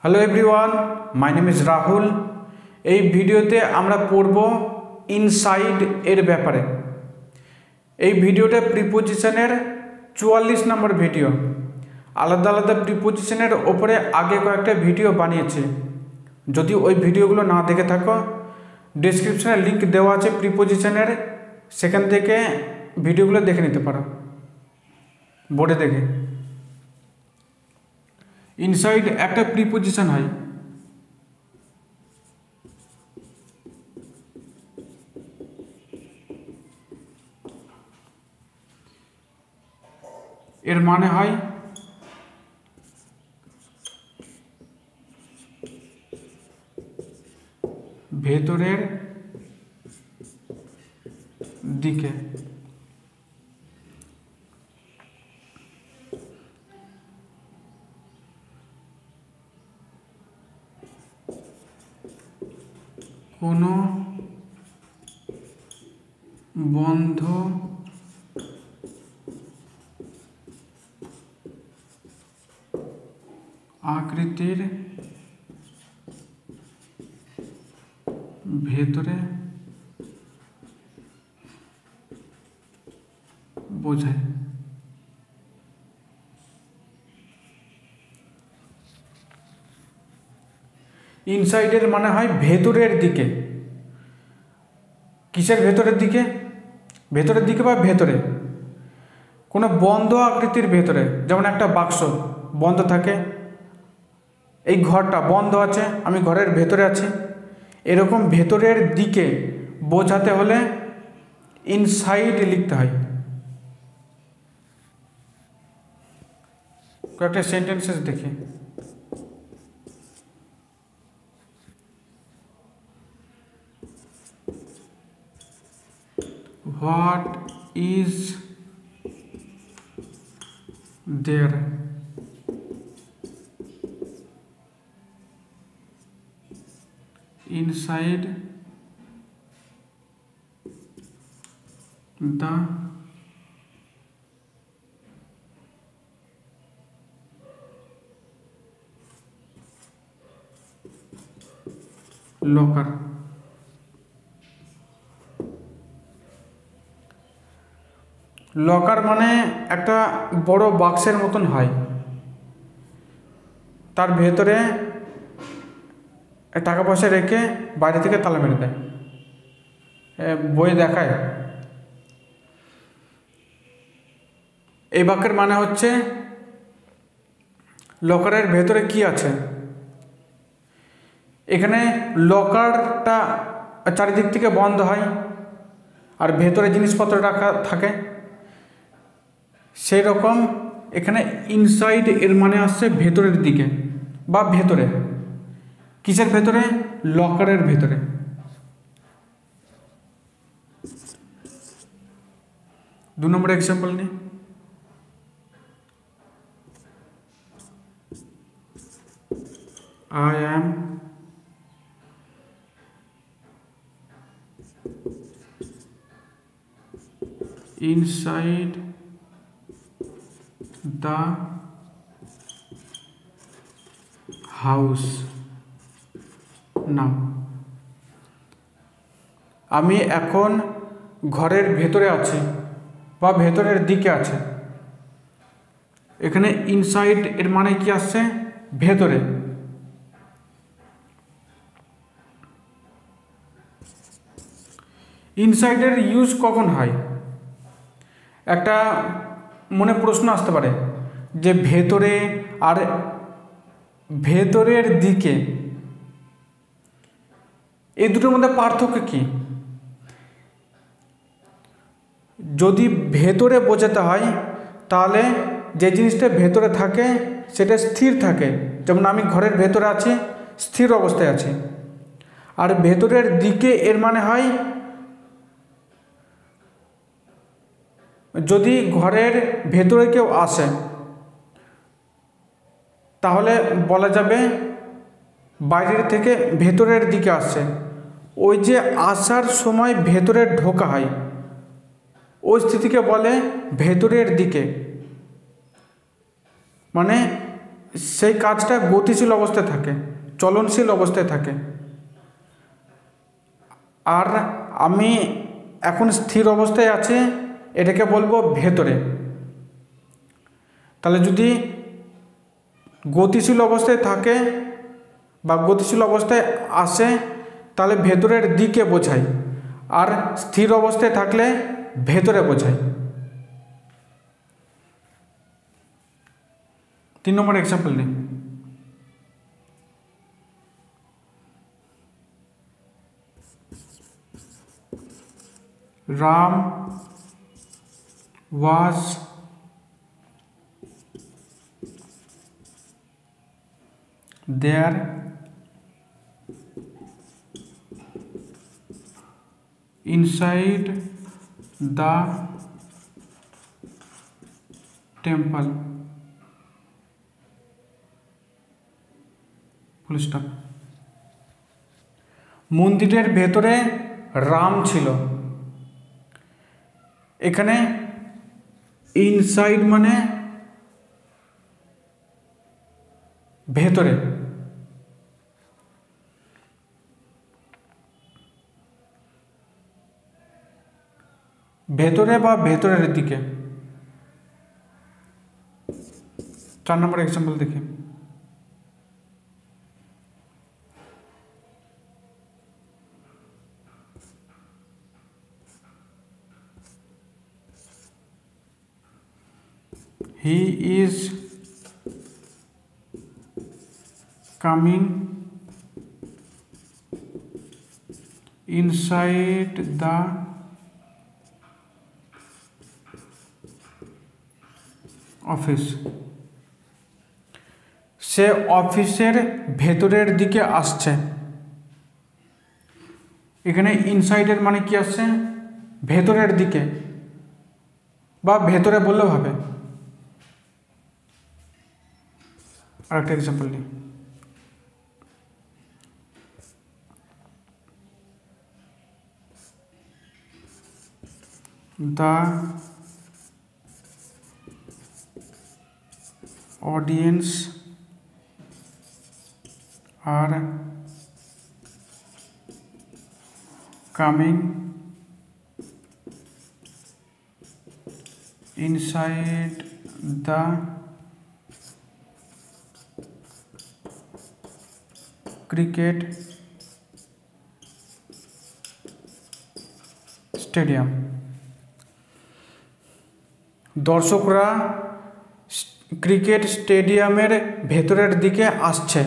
Hello everyone, my name is Rahul. এই ভিডিওতে আমরা পড়ব ইনসাইড এর ব্যাপারে। এই ভিডিওটা প্রিপোজিশনের 44 নম্বর ভিডিও। আলাদা আলাদা প্রিপোজিশনের ওপরে আগে কয়েকটা ভিডিও বানিয়েছি। যদি ওই ভিডিওগুলো না দেখে থাকো, ডেসক্রিপশনে লিঙ্ক দেওয়া আছে প্রিপোজিশনের, সেখান থেকে ভিডিওগুলো দেখে নিতে পারো বোর্ডে দেখে। ইনসাইড একটা প্রিপোজিশন হয়। এর মানে হয় ভেতরের দিকে। কোনো বন্ধ আকৃতির ভেতরে বোঝায়। ইনসাইডের মানে হয় ভেতরের দিকে। কিসের ভেতরের দিকে? ভেতরের দিকে বা ভেতরে, কোনো বন্ধ আকৃতির ভেতরে। যেমন একটা বাক্স বন্ধ থাকে, এই ঘরটা বন্ধ আছে, আমি ঘরের ভেতরে আছি। এরকম ভেতরের দিকে বোঝাতে হলে ইনসাইড লিখতে হয়। কয়েকটা সেন্টেন্সেস দেখি। What is there inside the locker? Locker মানে একটা বড় বাক্সের মতন হয়, তার ভেতরে টাকা পয়সা রেখে বাইরে থেকে তালা মেরে দেয়, বই দেখায়। এই বাক্যের মানে হচ্ছে লকারের ভেতরে কি আছে। এখানে লকারটা চারিদিক থেকে বন্ধ হয় আর ভেতরে জিনিসপত্র রাখা থাকে। সেই রকম এখানে ইনসাইড এর মানে আসছে ভেতরের দিকে বা ভেতরে। কিসের ভেতরে? লকারের ভেতরে। দু নম্বর এক্সাম্পল নিই। I am inside the house now. আমি এখন ঘরের ভেতরে আছি বা ভেতরের দিকে আছে। এখানে ইনসাইড এর মানে কি আসছে? ভেতরে। ইনসাইডের ইউজ কখন হয়? একটা মনে প্রশ্ন আসতে পারে যে ভেতরে আর ভেতরের দিকে এই দুটোর মধ্যে পার্থক্য কি? যদি ভেতরে বোঝাতে হয় তাহলে যে জিনিসটা ভেতরে থাকে সেটা স্থির থাকে। যেমন আমি ঘরের ভেতরে আছি, স্থির অবস্থায় আছি। আর ভেতরের দিকে এর মানে হয় যদি ঘরের ভেতরে কেউ আসে তাহলে বলা যাবে বাইরের থেকে ভেতরের দিকে আসছে। ওই যে আসার সময় ভেতরে ঢোকা হয়, ওই স্থিতিকে বলে ভেতরের দিকে। মানে সেই কাজটা গতিশীল অবস্থায় থাকে, চলনশীল অবস্থায় থাকে। আর আমি এখন স্থির অবস্থায় আছি, এটাকে বলবো ভেতরে। তাহলে যদি গতিশীল অবস্থায় থাকে বা গতিশীল অবস্থায় আসে তাহলে ভেতরের দিকে বোঝায়, আর স্থির অবস্থায় থাকলে ভেতরে বোঝায়। 3 নম্বর এক্সাম্পল নিই। Ram was there inside the temple. Full stop. মন্দিরের ভেতরে রাম ছিল। এখানে ইনসাইড মানে ভেতরে, ভেতরে বা ভেতরের দিকে। 4 নম্বর এক্সাম্পল দেখি। He is coming inside the office. সে অফিসের ভেতরের দিকে আসছে। এখানে ইনসাইডের মানে কি আসছে? ভেতরের দিকে বা ভেতরে বললেও হবে। আরেকটা এক্সাম্পল নিই। The audience are coming inside the cricket stadium. দর্শকরা ক্রিকেট স্টেডিয়ামের ভেতরের দিকে আসছে,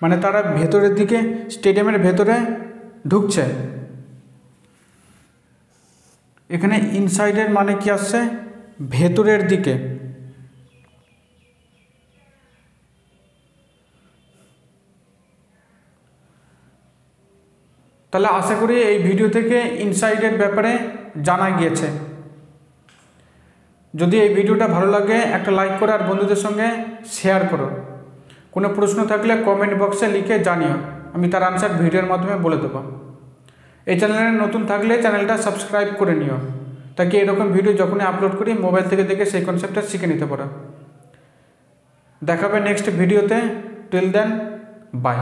মানে তারা ভেতরের দিকে, স্টেডিয়ামের ভেতরে ঢুকছে। এখানে ইনসাইডের মানে কি আসছে? ভেতরের দিকে। তাহলে আশা করি এই ভিডিও থেকে ইনসাইডের ব্যাপারে জানা গিয়েছে। যদি এই ভিডিওটা ভালো লাগে একটা লাইক করো আর বন্ধুদের সঙ্গে শেয়ার করো। কোনো প্রশ্ন থাকলে কমেন্ট বক্সে লিখে জানিও, আমি তার আনসার ভিডিওর মাধ্যমে বলে দেবো। এই চ্যানেলে নতুন থাকলে চ্যানেলটা সাবস্ক্রাইব করে নিও, তাকে এরকম ভিডিও যখনই আপলোড করি মোবাইল থেকে দেখে সেই কনসেপ্টটা শিখে নিতে পারো। দেখাবে নেক্সট ভিডিওতে। Till then, by.